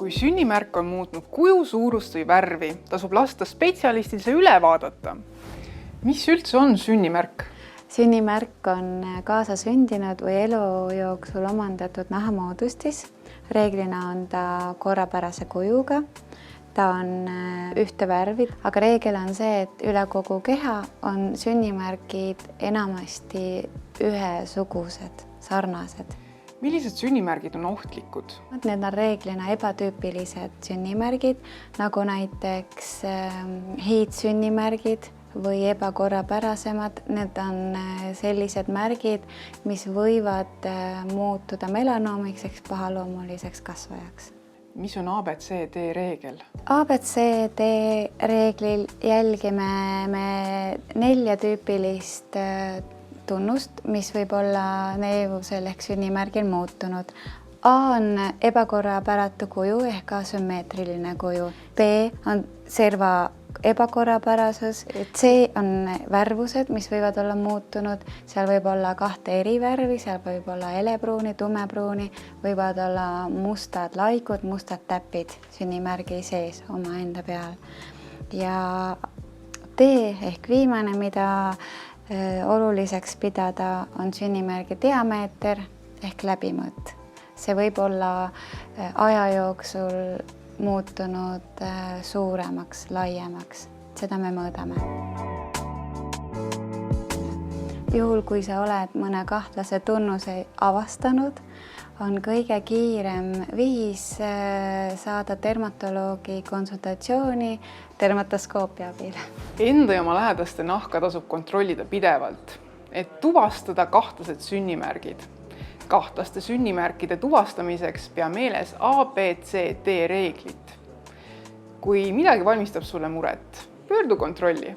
Kui sünnimärk on muutnud kuju, suurust või värvi, tasub lasta spetsialistil see üle vaadata. Mis üldse on sünnimärk? Sünnimärk on kaasasündinud või elu jooksul omandatud nahamoodustis. Reeglina on ta korrapärase kujuga. Ta on ühte värvi, aga reegel on see, et üle kogu keha on sünnimärgid enamasti ühesugused, sarnased. Millised sünnimärgid on ohtlikud? Need on reeglina ebatüüpilised sünnimärgid, nagu näiteks hiidsünnimärgid või ebakorrapärasemad. Need on sellised märgid, mis võivad muutuda melanoomiks ehk pahaloomuliseks kasvajaks. Mis on ABCD reegel? ABCD reeglil jälgime me 4 tüüpilist tunnust, mis võib olla neevusel ehk sünnimärgil muutunud. A on ebakorrapäratu kuju ehk asümmeetriline kuju. B on serva ebakorrapärasus. C on värvused, mis võivad olla muutunud. Seal võib olla 2 eri värvi, seal võib olla helepruuni, tumepruuni, võivad olla mustad laikud, mustad täpid sünnimärgi sees omaenda peal. Ja D ehk viimane, mida oluliseks pidada, on sünnimärgi diameeter ehk läbimõõt. See võib olla aja jooksul muutunud suuremaks, laiemaks. Seda me mõõdame. Juhul, kui sa oled mõne kahtlase tunnuse avastanud, on kõige kiirem viis saada dermatoloogi konsultatsiooni dermatoskoopia abil. Enda ja oma lähedaste nahka tasub kontrollida pidevalt, et tuvastada kahtlased sünnimärgid. Kahtlaste sünnimärkide tuvastamiseks pea meeles ABCD reeglit. Kui midagi valmistab sulle muret, pöördu kontrolli.